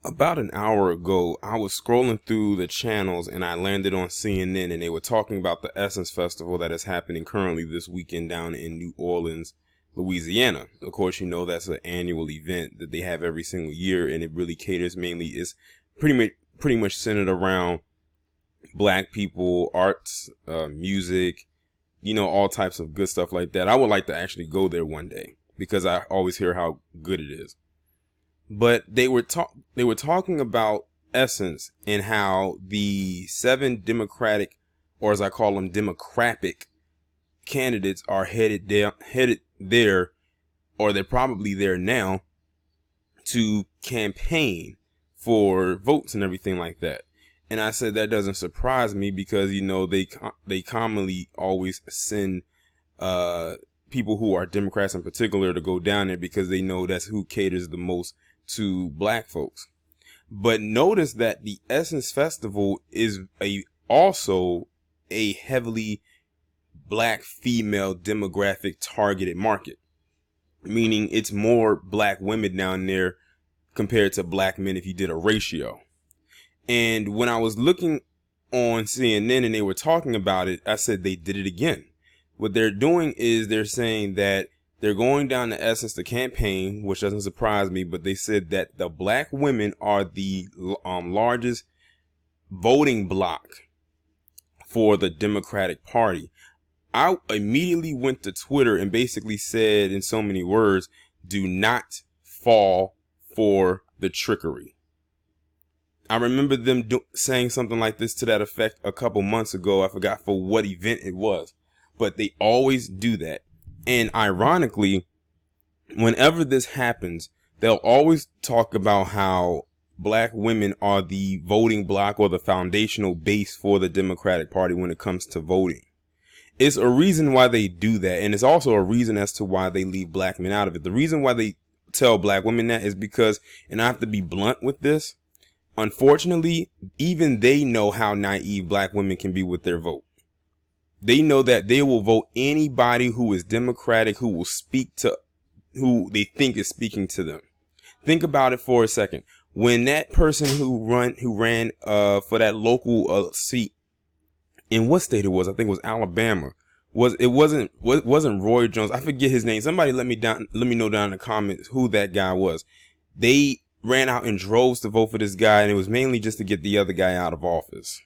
About an hour ago, I was scrolling through the channels and I landed on CNN, and they were talking about the Essence Festival that is happening currently this weekend down in New Orleans, Louisiana. Of course, you know that's an annual event that they have every single year, and it really caters mainly is pretty much centered around black people, arts, music, all types of good stuff like that. I would like to actually go there one day because I always hear how good it is. But they were talking about Essence and how the 7 Democratic, or as I call them, Democratic candidates are headed there, or they're probably there now to campaign for votes and everything like that. And I said that doesn't surprise me because they commonly always send people who are Democrats in particular to go down there because they know that's who caters the most to black folks. But notice that the Essence Festival is also a heavily black female demographic targeted market, meaning it's more black women down there compared to black men if you did a ratio. And when I was looking on CNN and they were talking about it, I said they did it again. What they're doing is they're saying that they're going down to Essence to campaign, which doesn't surprise me, but they said that the black women are the largest voting bloc for the Democratic Party. I immediately went to Twitter and basically said in so many words, do not fall for the trickery. I remember them saying something like this to that effect a couple months ago. I forgot for what event it was, but they always do that. And ironically, whenever this happens, they'll always talk about how black women are the voting bloc or the foundational base for the Democratic Party when it comes to voting. It's a reason why they do that. And it's also a reason as to why they leave black men out of it. The reason why they tell black women that is because, and I have to be blunt with this, unfortunately, even they know how naive black women can be with their vote. They know that they will vote anybody who is Democratic, who will speak to who they think is speaking to them. Think about it for a second. When that person who ran for that local seat in what state it was, I think it was Alabama. Wasn't Roy Jones. I forget his name. Somebody let me know down in the comments who that guy was. They ran out in droves to vote for this guy, and it was mainly just to get the other guy out of office.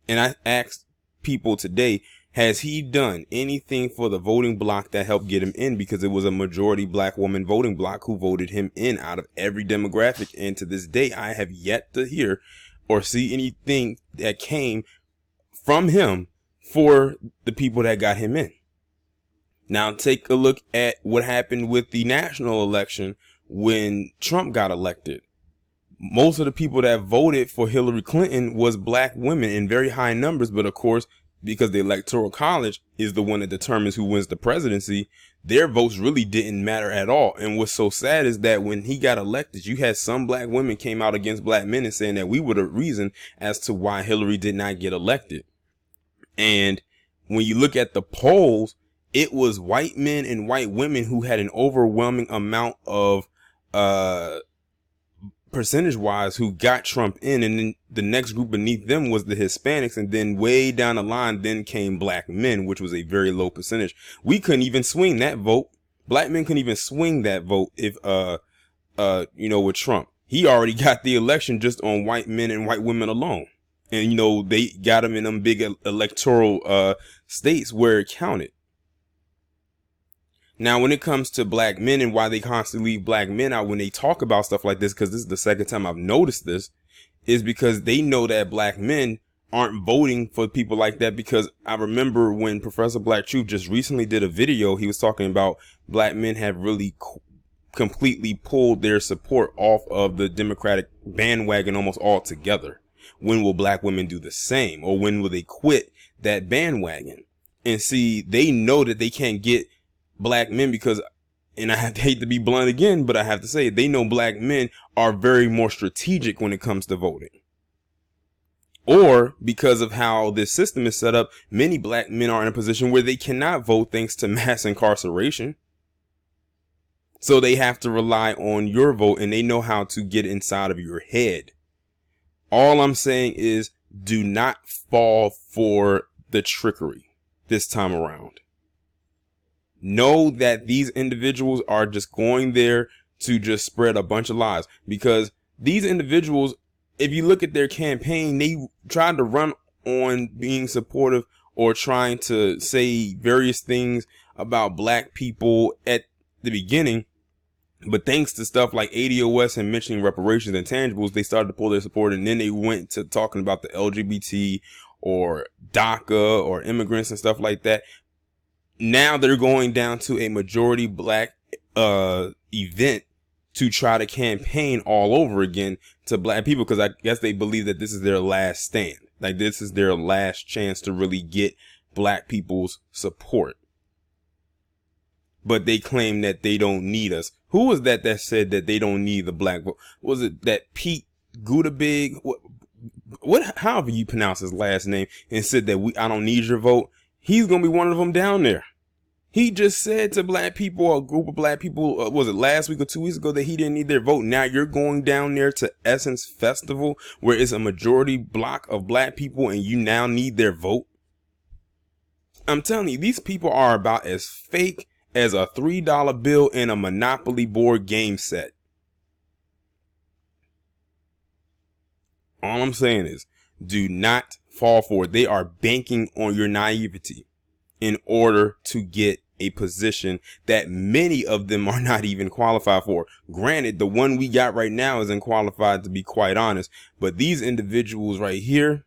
And I asked people today, has he done anything for the voting bloc that helped get him in? Because it was a majority black woman voting bloc who voted him in out of every demographic. And to this day, I have yet to hear or see anything that came from him for the people that got him in. Now take a look at what happened with the national election when Trump got elected. Most of the people that voted for Hillary Clinton was black women in very high numbers. But of course, because the Electoral College is the one that determines who wins the presidency, their votes really didn't matter at all. And what's so sad is that when he got elected, you had some black women came out against black men and saying that we were the reason as to why Hillary did not get elected. And when you look at the polls, it was white men and white women who had an overwhelming amount of percentage wise who got Trump in, and then the next group beneath them was the Hispanics, and then way down the line then came black men, which was a very low percentage. We couldn't even swing that vote. Black men couldn't even swing that vote if with Trump. He already got the election just on white men and white women alone. And they got him in them big electoral states where it counted. Now, when it comes to black men and why they constantly leave black men out when they talk about stuff like this, because this is the second time I've noticed this, is because they know that black men aren't voting for people like that. Because I remember when Professor Black Truth just recently did a video, he was talking about black men have really completely pulled their support off of the Democratic bandwagon almost altogether. When will black women do the same? Or when will they quit that bandwagon? And see, they know that they can't get black men because, and I hate to be blunt again, but I have to say, they know black men are very more strategic when it comes to voting. Or because of how this system is set up, many black men are in a position where they cannot vote thanks to mass incarceration. So they have to rely on your vote, and they know how to get inside of your head. All I'm saying is do not fall for the trickery this time around. Know that these individuals are just going there to just spread a bunch of lies, because these individuals, if you look at their campaign, they tried to run on being supportive or trying to say various things about black people at the beginning. But thanks to stuff like ADOS and mentioning reparations and tangibles, they started to pull their support. And then they went to talking about the LGBT or DACA or immigrants and stuff like that. Now they're going down to a majority black event to try to campaign all over again to black people, because I guess they believe that this is their last stand. Like, this is their last chance to really get black people's support. But they claim that they don't need us. Who was that said that they don't need the black vote? Was it that Pete Gutabig? What? However you pronounce his last name, and said that I don't need your vote. He's gonna be one of them down there. He just said to black people, a group of black people, was it last week or 2 weeks ago, that he didn't need their vote. Now you're going down there to Essence Festival, where it's a majority block of black people, and you now need their vote. I'm telling you, these people are about as fake as a $3 bill in a Monopoly board game set. All I'm saying is, do not fall for it. They are banking on your naivety in order to get a position that many of them are not even qualified for. Granted, the one we got right now isn't qualified, to be quite honest, but these individuals right here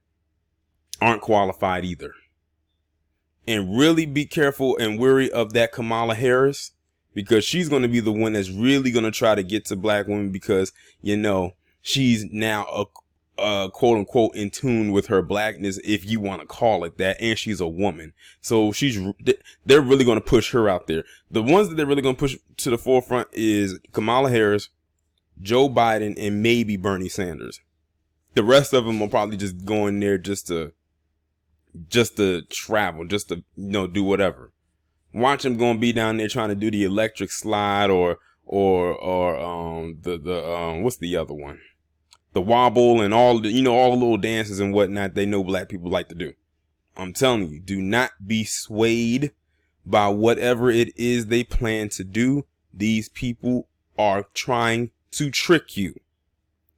aren't qualified either. And really be careful and wary of that Kamala Harris, because she's going to be the one that's really going to try to get to black women, because, you know, she's now a quote unquote in tune with her blackness, if you want to call it that, and she's a woman. So they're really going to push her out there. The ones that they're really going to push to the forefront is Kamala Harris, Joe Biden, and maybe Bernie Sanders. The rest of them will probably just go in there just to travel, just to, you know, do whatever. Watch them going to be down there trying to do the electric slide or what's the other one? The wobble and all the, you know, all the little dances and whatnot they know black people like to do. I'm telling you, do not be swayed by whatever it is they plan to do. These people are trying to trick you.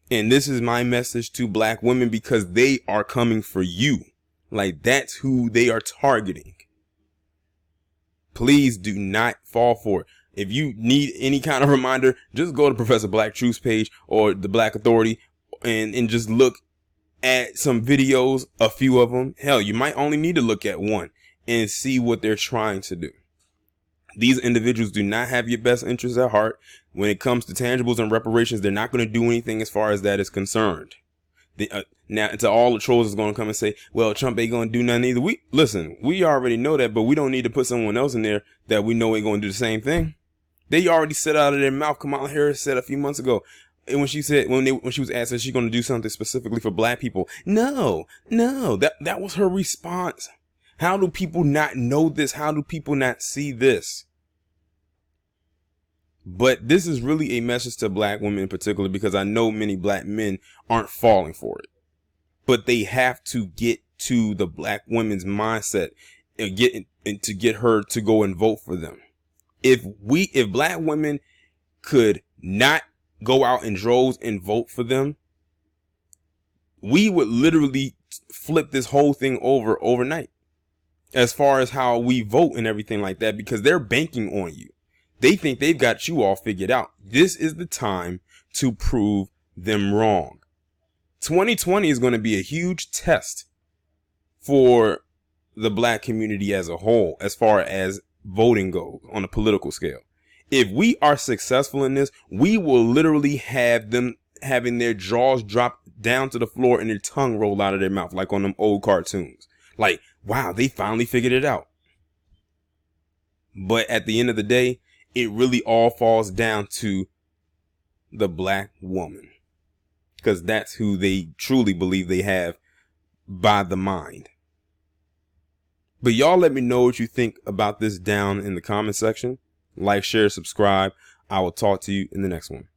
And this is my message to black women, because they are coming for you. Like, that's who they are targeting. Please do not fall for it. If you need any kind of reminder, just go to Professor Black Truth's page or the Black Authority and just look at some videos, a few of them. Hell, you might only need to look at one and see what they're trying to do. These individuals do not have your best interests at heart. When it comes to tangibles and reparations, they're not going to do anything as far as that is concerned. Now, to all the trolls is going to come and say, well, Trump ain't going to do nothing either. We already know that, but we don't need to put someone else in there that we know ain't going to do the same thing. They already said out of their mouth. Kamala Harris said a few months ago, and when she was asked, is she going to do something specifically for black people? No, that was her response. How do people not know this? How do people not see this? But this is really a message to black women in particular, because I know many black men aren't falling for it, but they have to get to the black women's mindset and get her to go and vote for them. If black women could not go out in droves and vote for them, we would literally flip this whole thing over overnight as far as how we vote and everything like that, because they're banking on you. They think they've got you all figured out. This is the time to prove them wrong. 2020 is going to be a huge test for the black community as a whole, as far as voting goes on a political scale. If we are successful in this, we will literally have them having their jaws drop down to the floor and their tongue roll out of their mouth, like on them old cartoons. Like, wow, they finally figured it out. But at the end of the day, it really all falls down to the black woman, because that's who they truly believe they have by the mind. But y'all let me know what you think about this down in the comment section. Like, share, subscribe. I will talk to you in the next one.